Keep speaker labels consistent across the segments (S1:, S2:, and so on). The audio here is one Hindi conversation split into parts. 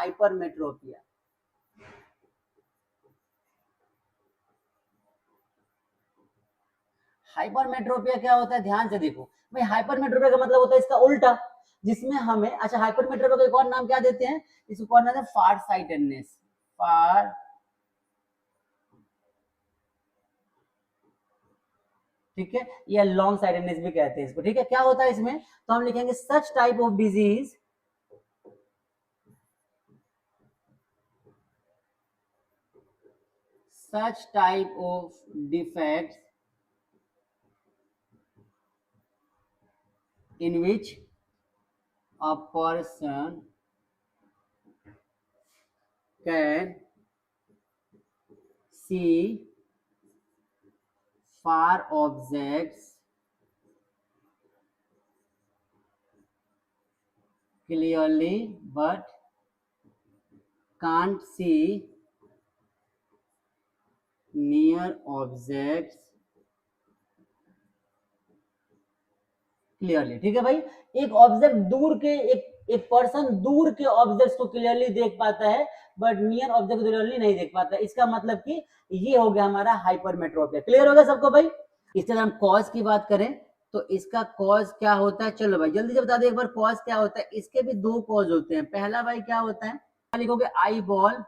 S1: हाइपरमेट्रोपिया। हाइपरमेट्रोपिया क्या होता है, ध्यान से देखो भाई। हाइपरमेट्रोपिया का मतलब होता है इसका उल्टा, जिसमें हमें, अच्छा हाइपरमेट्रोपिया का एक और नाम क्या देते हैं, इसको और नाम है फार साइटेडनेस। फार, ठीक है, या लॉन्ग साइटेडनेस भी कहते हैं इसको, ठीक है। क्या होता है इसमें, तो हम लिखेंगे such type of disease, such type of defects in which a person can see far objects clearly but can't see near objects clearly, ठीक है भाई। एक ऑब्जेक्ट दूर के, एक पर्सन दूर के ऑब्जेक्ट्स को क्लियरली देख पाता है बट नियर ऑब्जेक्ट क्लियरली नहीं देख पाता। इसका मतलब कि ये हो गया हमारा हाइपरमेट्रोपिया। क्लियर हो गया सबको भाई। इसके हम कॉज की बात करें तो इसका कॉज क्या होता है, चलो भाई जल्दी से बता दे एक बार कॉज क्या होता है। इसके भी दो कॉज होते हैं। पहला भाई क्या होता है, लिखोगे eyeball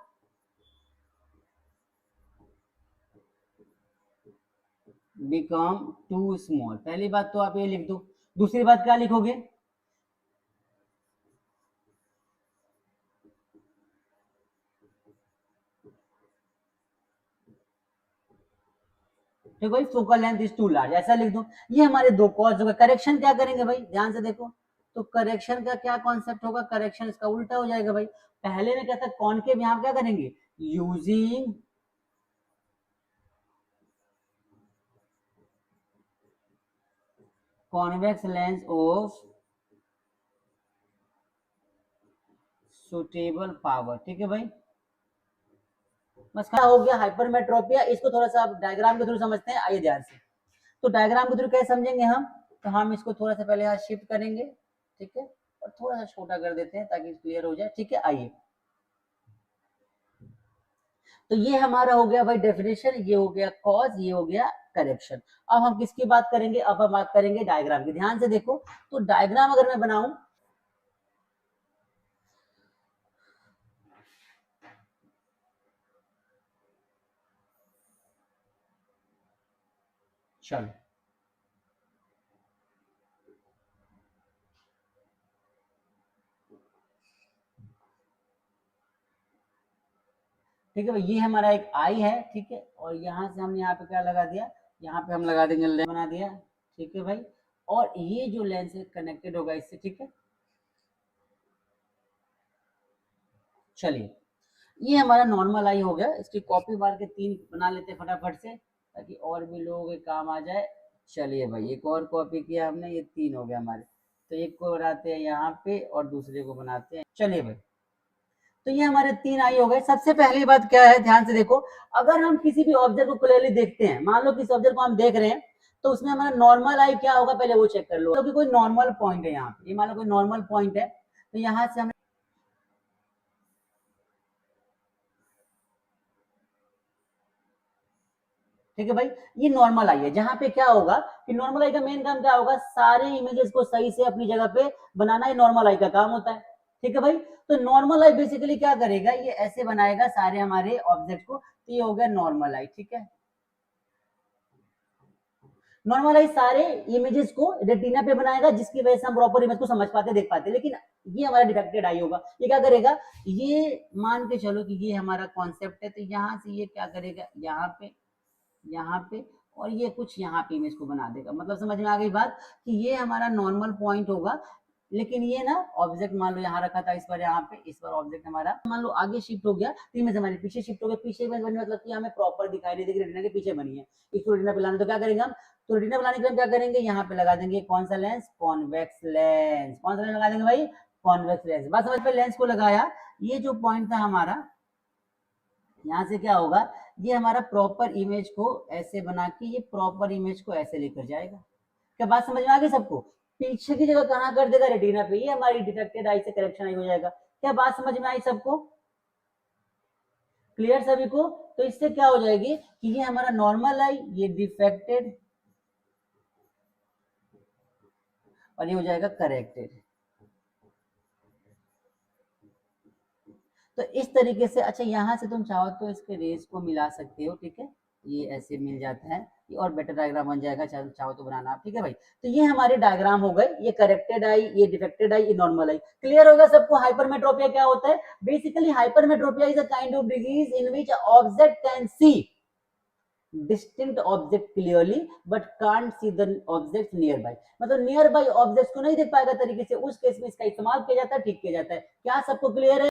S1: become too small, पहली बात तो आप ये लिख दो। दूसरी बात क्या लिखोगे, ठीक भाई, focal length is too large, ऐसा लिख दो। ये हमारे दो कॉज हो गए। करेक्शन क्या करेंगे भाई, ध्यान से देखो। तो करेक्शन का क्या कॉन्सेप्ट होगा, करेक्शन इसका उल्टा हो जाएगा भाई। पहले में क्या था कॉनकेव, यहां क्या करेंगे, using convex lens of suitable power, ठीक है भाई। बस क्या हो गया हाइपरमेट्रोपिया। इसको थोड़ा सा आप डायग्राम के थ्रू समझते हैं, आइए ध्यान से। तो डायग्राम के थ्रू कैसे समझेंगे हम, तो हम इसको थोड़ा सा पहले यहाँ शिफ्ट करेंगे, ठीक है, और थोड़ा सा छोटा कर देते हैं ताकि क्लियर हो जाए, ठीक है। आइए, तो ये हमारा हो गया भाई डेफिनेशन, ये हो गया कॉज, ये हो गया करेक्शन। अब हम किसकी बात करेंगे, अब हम बात करेंगे डायग्राम की। ध्यान से देखो, तो डायग्राम अगर मैं बनाऊं, चलो ठीक है भाई, ये हमारा एक आई है, ठीक है, और यहाँ से हमने यहाँ पे क्या लगा दिया, यहाँ पे हम लगा देंगे लेंस बना दिया, ठीक है भाई। और ये जो लेंस है कनेक्टेड होगा इससे, ठीक है। चलिए, ये हमारा नॉर्मल आई हो गया। इसकी कॉपी मार के 3 बना लेते फटाफट से ताकि और भी लोगों के काम आ जाए। चलिए भाई, एक और कॉपी किया हमने, ये 3 हो गया हमारे। तो एक को बनाते हैं यहाँ पे और दूसरे को बनाते हैं। चलिए भाई, तो ये हमारे 3 आई हो गए। सबसे पहली बात क्या है, ध्यान से देखो। अगर हम किसी भी ऑब्जेक्ट को क्लियरली देखते हैं, मान लो किसी ऑब्जेक्ट को हम देख रहे हैं, तो उसमें हमारा नॉर्मल आई क्या होगा पहले वो चेक कर लो। तो कोई नॉर्मल पॉइंट है यहाँ पे, ये मान लो कोई नॉर्मल पॉइंट है, तो यहाँ से हम, ठीक है भाई, ये नॉर्मल आई है। जहां पे क्या होगा कि नॉर्मल आई का मेन काम क्या होगा, सारे इमेजेस को सही से अपनी जगह पे बनाना, ये नॉर्मल आई का काम होता है, ठीक है भाई। तो नॉर्मल आई बेसिकली क्या करेगा, ये ऐसे बनाएगा सारे हमारे ऑब्जेक्ट को। तो ये हो गया नॉर्मल आई, ठीक है। नॉर्मल आई सारे इमेजेस को रेटिना पे बनाएगा, जिसकी वजह से हम प्रॉपर इमेज को समझ पाते, देख पाते। लेकिन ये हमारा डिटेक्टेड आई होगा, ये क्या करेगा, ये मान के चलो कि ये हमारा कॉन्सेप्ट है, तो यहाँ से ये क्या करेगा, यहाँ पे और ये कुछ यहाँ पे इमेज को बना देगा। मतलब समझ में आ गई बात, कि ये हमारा नॉर्मल पॉइंट होगा। लेकिन ये ना ऑब्जेक्ट मान लो यहाँ रखा था, इस पर यहाँ पे, इस पर ऑब्जेक्ट हमारा मान लो आगे शिफ्ट हो गया, तो इमेज हमारे पीछे शिफ्ट हो गया। पीछे इमेज बनी मतलब कि हमें प्रॉपर दिखाई नहीं देगी, रेटिना के पीछे बनी है। इसको रेटिना पे लाना, तो क्या करेंगे हम, तो रेटिना बनाने के लिए क्या करेंगे, यहाँ पे लगा देंगे कौन सा लेंस, कॉन्वेक्स लेंस। कौन सा लेंस लगा देंगे भाई, कॉन्वेक्स लेंस। बस समझ पे, लेंस को लगाया, ये जो पॉइंट था हमारा, यहाँ से क्या होगा, ये हमारा प्रॉपर इमेज को ऐसे बना के ये प्रॉपर इमेज को ऐसे लेकर जाएगा। क्या बात समझ में आ गई सबको। पीछे की जगह कहाँ कर देगा, रेटिना पे। ये हमारी डिटेक्टेड आई से करेक्शन आई हो जाएगा। क्या बात समझ में आई सबको? क्लियर सभी को? तो इससे क्या हो जाएगी कि ये हमारा नॉर्मल आई, ये डिफेक्टेड, और ये हो जाएगा करेक्टेड। तो इस तरीके से, अच्छा यहाँ से तुम चाहो तो इसके रेस को मिला सकते हो, ठीक है, ये ऐसे मिल जाता है, ये और बेटर डायग्राम बन जाएगा, चाहो तो बनाना आप, ठीक है भाई। तो ये हमारे डायग्राम हो गए, ये करेक्टेड आई, ये डिफेक्टेड आई, ये नॉर्मल आई। क्लियर होगा सबको? हाइपरमेट्रोपिया क्या होता है? Basically hypermetropia is a kind of disease in which object can see distinct object clearly but can't see the object near by, मतलब नियर बाय ऑब्जेक्ट को नहीं देख पाएगा तरीके से, उस केस में इसका इस्तेमाल किया जाता है, ठीक किया जाता है। क्या सबको क्लियर है?